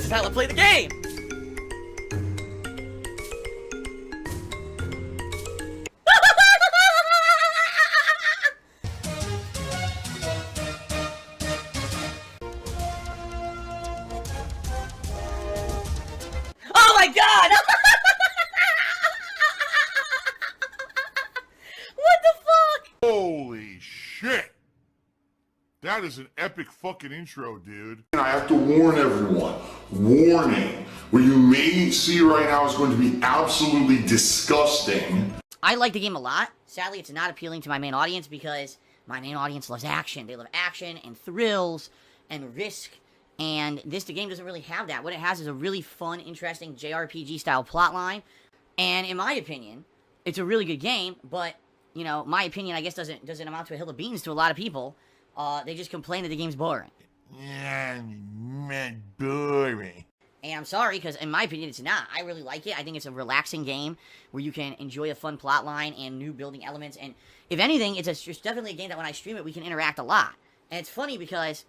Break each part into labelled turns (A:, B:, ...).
A: This is how I play the game! Oh my god! What the fuck?
B: Holy shit! That is an epic fucking intro, dude.
C: And I have to warn everyone, warning, what you may see right now is going to be absolutely disgusting.
A: I like the game a lot. Sadly, it's not appealing to my main audience because my main audience loves action. They love action and thrills and risk. And the game doesn't really have that. What it has is a really fun, interesting JRPG style plotline. And in my opinion, it's a really good game, but, you know, my opinion, I guess, doesn't amount to a hill of beans to a lot of people. They just complain that the game's boring.
B: Yeah, man, boring.
A: And I'm sorry, because in my opinion, it's not. I really like it. I think it's a relaxing game where you can enjoy a fun plot line and new building elements. And if anything, it's definitely a game that when I stream it, we can interact a lot. And it's funny because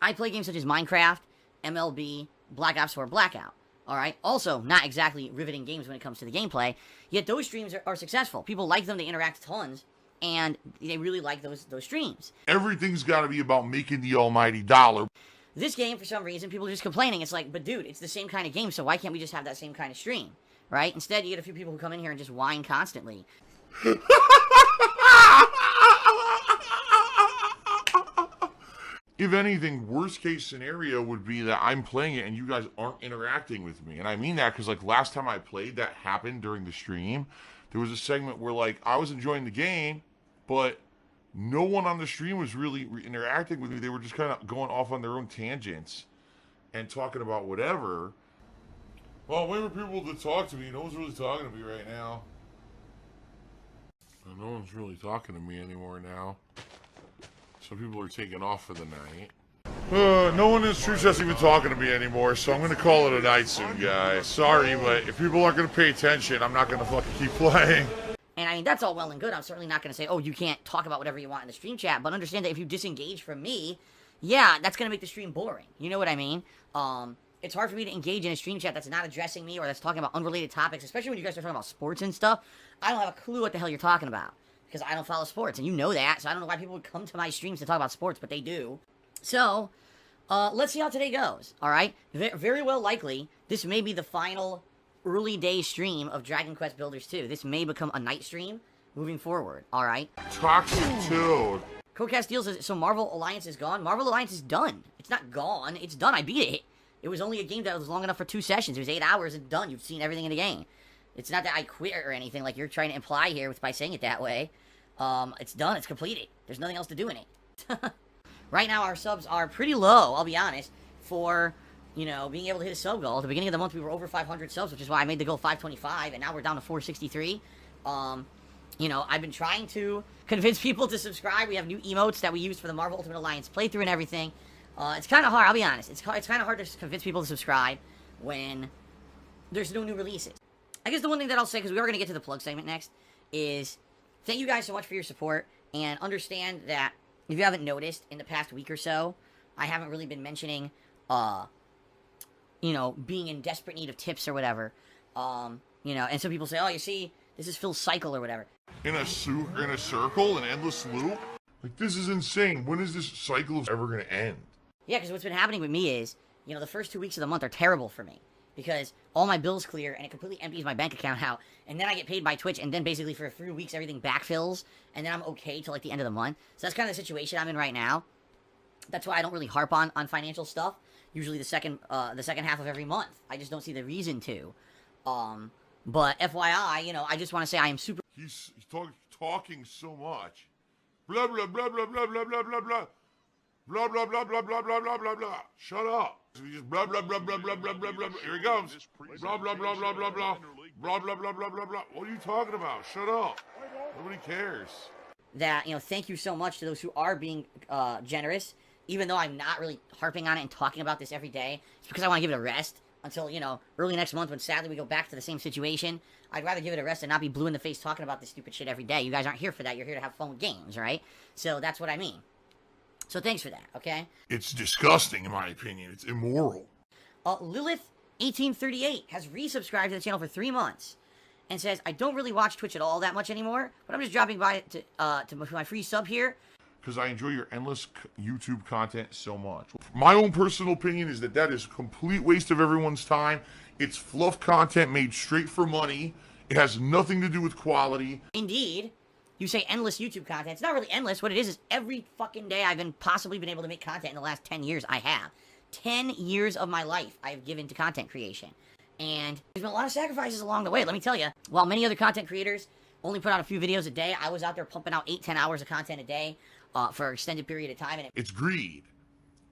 A: I play games such as Minecraft, MLB, Black Ops 4 Blackout. Alright? Also, not exactly riveting games when it comes to the gameplay. Yet those streams are successful. People like them, they interact tons. And they really like those streams.
B: Everything's got to be about making the almighty dollar.
A: This game, for some reason, people are just complaining. It's like, but dude, it's the same kind of game, so why can't we just have that same kind of stream? Right? Instead, you get a few people who come in here and just whine constantly.
B: If anything, worst case scenario would be that I'm playing it and you guys aren't interacting with me. And I mean that because, like, last time I played, that happened during the stream. There was a segment where, like, I was enjoying the game, but no one on the stream was really interacting with me. They were just kind of going off on their own tangents and talking about whatever. Well, wait for people to talk to me. No one's really talking to me right now. No one's really talking to me anymore now. So people are taking off for the night. No one in this truth is even talking to me anymore, so I'm going to call it a night soon, guys. Sorry, but if people aren't going to pay attention, I'm not going to fucking keep playing.
A: And I mean, that's all well and good. I'm certainly not going to say, oh, you can't talk about whatever you want in the stream chat, but understand that if you disengage from me, yeah, that's going to make the stream boring. You know what I mean? It's hard for me to engage in a stream chat that's not addressing me or that's talking about unrelated topics, especially when you guys are talking about sports and stuff. I don't have a clue what the hell you're talking about because I don't follow sports, and you know that, so I don't know why people would come to my streams to talk about sports, but they do. So, let's see how today goes, alright? Very well likely, this may be the final early day stream of Dragon Quest Builders 2. This may become a night stream moving forward, alright?
B: Toxic Toad.
A: Codecast deals, so Marvel Alliance is gone? Marvel Alliance is done. It's not gone, it's done, I beat it. It was only a game that was long enough for 2 sessions. It was 8 hours and done. You've seen everything in the game. It's not that I quit or anything like you're trying to imply here by saying it that way. It's done, it's completed. There's nothing else to do in it. Right now, our subs are pretty low, I'll be honest, for, you know, being able to hit a sub goal. At the beginning of the month, we were over 500 subs, which is why I made the goal 525, and now we're down to 463. You know, I've been trying to convince people to subscribe. We have new emotes that we use for the Marvel Ultimate Alliance playthrough and everything. It's kind of hard, I'll be honest. It's kind of hard to convince people to subscribe when there's no new releases. I guess the one thing that I'll say, because we are going to get to the plug segment next, is thank you guys so much for your support, and understand that if you haven't noticed, in the past week or so, I haven't really been mentioning, you know, being in desperate need of tips or whatever. You know, and some people say, oh, you see, this is Phil's cycle or whatever.
B: In a circle, an endless loop? Like, this is insane. When is this cycle ever going to end?
A: Yeah, because what's been happening with me is, you know, the first 2 weeks of the month are terrible for me. Because all my bills clear, and it completely empties my bank account out, and then I get paid by Twitch, and then basically for 3 weeks everything backfills, and then I'm okay till like the end of the month. So that's kind of the situation I'm in right now. That's why I don't really harp on financial stuff. Usually the second half of every month. I just don't see the reason to. But FYI, you know, I just want to say I am super...
B: He's talking so much. Blah, blah, blah, blah, blah, blah, blah, blah, blah. Blah, blah, blah, blah, blah, blah, blah, blah, blah. Shut up. He just blah, blah, blah, blah, blah, blah, blah, blah. Here he comes. Blah, blah, blah, blah, blah, blah. Blah, blah, blah, blah, blah, blah. What are you talking about? Shut up. Nobody cares.
A: That, you know, thank you so much to those who are being generous. Even though I'm not really harping on it and talking about this every day. It's because I want to give it a rest until, you know, early next month when sadly we go back to the same situation. I'd rather give it a rest and not be blue in the face talking about this stupid shit every day. You guys aren't here for that. You're here to have fun with games, right? So that's what I mean. So thanks for that, okay?
B: It's disgusting, in my opinion. It's immoral.
A: Lilith1838 has resubscribed to the channel for 3 months and says, I don't really watch Twitch at all that much anymore, but I'm just dropping by to my free sub here.
B: Because I enjoy your endless YouTube content so much. My own personal opinion is that that is a complete waste of everyone's time. It's fluff content made straight for money. It has nothing to do with quality.
A: Indeed, you say endless YouTube content. It's not really endless. What it is every fucking day I've possibly been able to make content in the last 10 years. I have. 10 years of my life I have given to content creation. And there's been a lot of sacrifices along the way, let me tell you. While many other content creators only put out a few videos a day, I was out there pumping out 8-10 hours of content a day for an extended period of time. And
B: it's greed.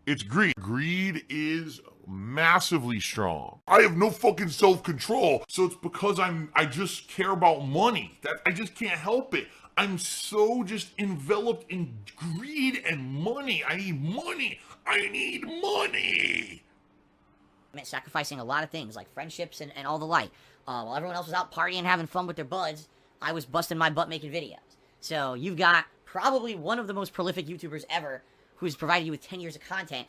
B: It's greed. Greed is massively strong. I have no fucking self-control, so it's because I just care about money. That I just can't help it. I'm so just enveloped in greed and money. I need money. I need money.
A: I meant sacrificing a lot of things like friendships and all the like. While everyone else was out partying and having fun with their buds, I was busting my butt making videos. So you've got probably one of the most prolific YouTubers ever who's provided you with 10 years of content.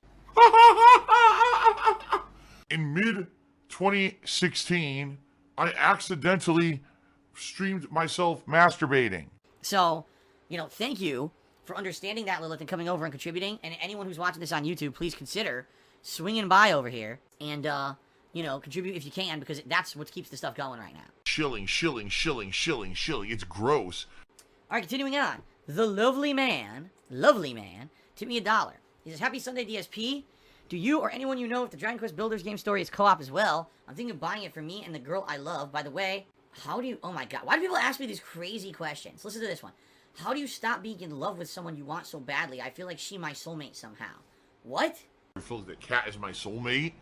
B: In mid-2016, I accidentally streamed myself masturbating.
A: So, thank you for understanding that, Lilith, and coming over and contributing. And anyone who's watching this on YouTube, please consider swinging by over here and, contribute if you can, because that's what keeps the stuff going right now.
B: Shilling. It's gross.
A: All right, continuing on. The lovely man, tipped me $1. He says, Happy Sunday, DSP. Do you or anyone you know if the Dragon Quest Builders game story is co-op as well? I'm thinking of buying it for me and the girl I love. By the way, how do you... Oh my god, why do people ask me these crazy questions? Listen to this one. How do you stop being in love with someone you want so badly? I feel like she my soulmate somehow. What?
B: I feel like the cat is my soulmate.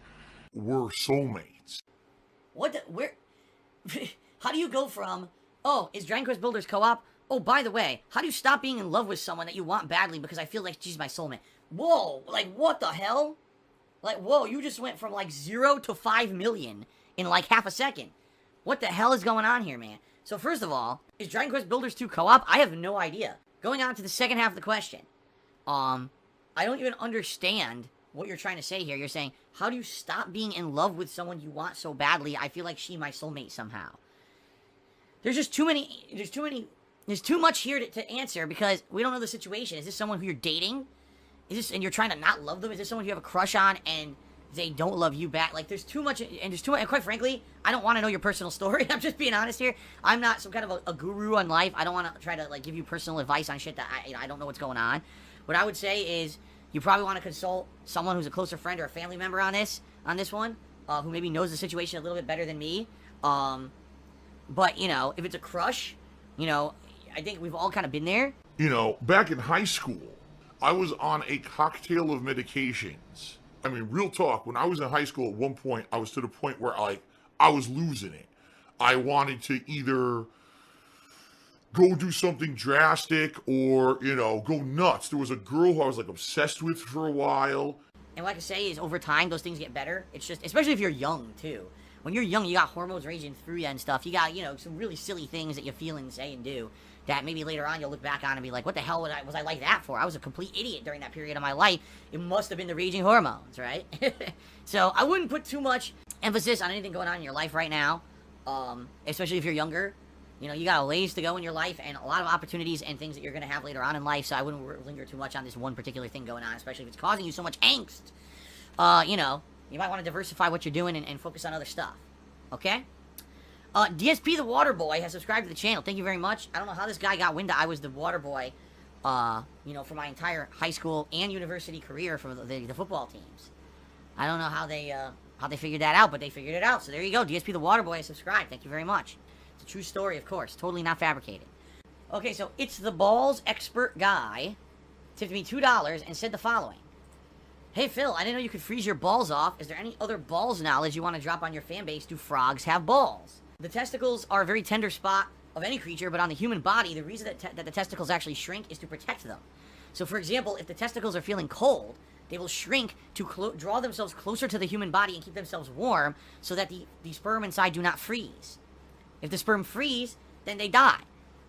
B: We're soulmates.
A: What the... Where... How do you go from... Oh, is Dragon Quest Builders co-op? Oh, by the way, how do you stop being in love with someone that you want badly because I feel like she's my soulmate? Whoa, like, what the hell? Like, whoa, you just went from, 0 to 5 million in, half a second. What the hell is going on here, man? So, first of all, is Dragon Quest Builders 2 co-op? I have no idea. Going on to the second half of the question. I don't even understand what you're trying to say here. You're saying, how do you stop being in love with someone you want so badly? I feel like she my soulmate somehow. There's just too many... There's too much here to answer because we don't know the situation. Is this someone who you're dating? And you're trying to not love them? Is this someone you have a crush on and they don't love you back? There's too much, and quite frankly, I don't want to know your personal story. I'm just being honest here. I'm not some kind of a guru on life. I don't want to try to, give you personal advice on shit that I don't know what's going on. What I would say is you probably want to consult someone who's a closer friend or a family member on this one, who maybe knows the situation a little bit better than me. But, if it's a crush, I think we've all kind of been there.
B: Back in high school, I was on a cocktail of medications. I mean, real talk, when I was in high school at one point, I was to the point where, I was losing it. I wanted to either go do something drastic or, go nuts. There was a girl who I was, obsessed with for a while.
A: And what I can say is, over time, those things get better. It's just, especially if you're young, too. When you're young, you got hormones raging through you and stuff. You got, some really silly things that you feel and say and do that maybe later on you'll look back on and be like, what the hell was I like that for? I was a complete idiot during that period of my life. It must have been the raging hormones, right? So I wouldn't put too much emphasis on anything going on in your life right now, especially if you're younger. You got a ways to go in your life and a lot of opportunities and things that you're going to have later on in life, so I wouldn't linger too much on this one particular thing going on, especially if it's causing you so much angst. You might want to diversify what you're doing and focus on other stuff. Okay? DSP the Water Boy has subscribed to the channel. Thank you very much. I don't know how this guy got wind that I was the Water Boy, for my entire high school and university career for the football teams. I don't know how they figured that out, but they figured it out. So there you go. DSP the Water Boy has subscribed. Thank you very much. It's a true story, of course. Totally not fabricated. Okay, so it's the balls expert guy tipped me $2 and said the following. Hey Phil, I didn't know you could freeze your balls off. Is there any other balls knowledge you want to drop on your fan base? Do frogs have balls? The testicles are a very tender spot of any creature, but on the human body, the reason that the testicles actually shrink is to protect them. So for example, if the testicles are feeling cold, they will shrink to draw themselves closer to the human body and keep themselves warm so that the sperm inside do not freeze. If the sperm freeze, then they die.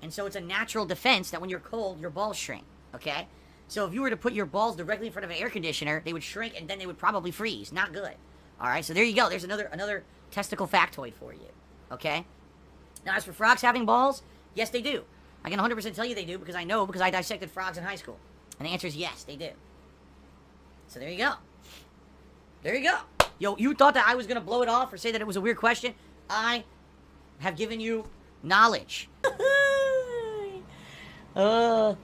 A: And so it's a natural defense that when you're cold, your balls shrink, okay? So if you were to put your balls directly in front of an air conditioner, they would shrink and then they would probably freeze. Not good. All right, so there you go. There's another testicle factoid for you. Okay. Now, as for frogs having balls, yes, they do. I can 100% tell you they do because I know, because I dissected frogs in high school. And the answer is yes, they do. So there you go. There you go. Yo, you thought that I was going to blow it off or say that it was a weird question? I have given you knowledge. What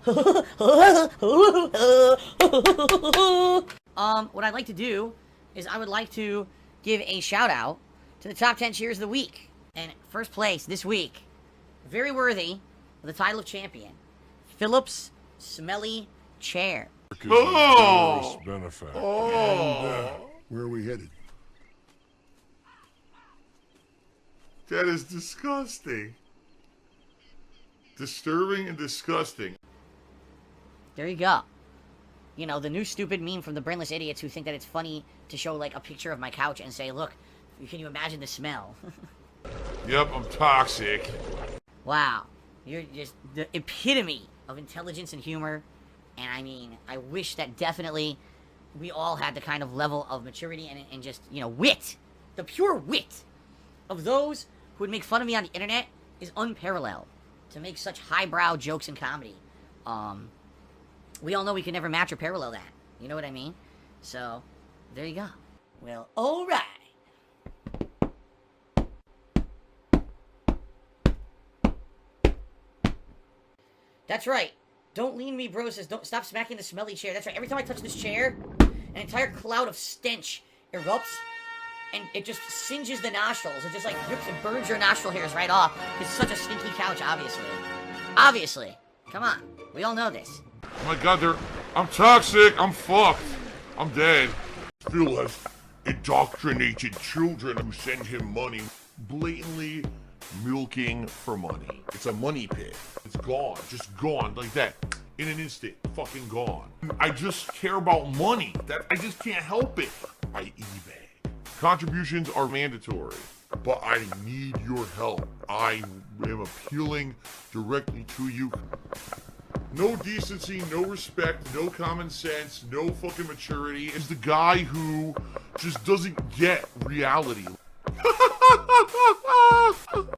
A: I'd like to do is I would like to give a shout out to the top 10 cheers of the week. And first place this week, very worthy of the title of champion, Phillips Smelly Chair.
B: Oh!
D: Benefactor.
B: Oh!
D: Where are we headed?
B: That is disgusting. Disturbing and disgusting.
A: There you go. You know, the new stupid meme from the brainless idiots who think that it's funny to show, like, a picture of my couch and say, look, can you imagine the smell?
B: Yep, I'm toxic.
A: Wow. You're just the epitome of intelligence and humor. And, I mean, I wish that definitely we all had the kind of level of maturity and just, you know, wit. The pure wit of those who would make fun of me on the internet is unparalleled. To make such highbrow jokes and comedy. We all know we can never match or parallel that. You know what I mean? So, there you go. Well, alright. That's right. Don't lean me, bro says, don't stop smacking the smelly chair. That's right. Every time I touch this chair, an entire cloud of stench erupts. And it just singes the nostrils. It just, like, rips and burns your nostril hairs right off. It's such a stinky couch, obviously. Obviously. Come on. We all know this.
B: Oh my god, I'm toxic. I'm fucked. I'm dead. Phil has indoctrinated children who send him money, blatantly milking for money. It's a money pit. It's gone. Just gone like that. In an instant. Fucking gone. I just care about money. I just can't help it. I eBay. Contributions are mandatory, but I need your help. I am appealing directly to you. No decency, no respect, no common sense, no fucking maturity. Is the guy who just doesn't get reality.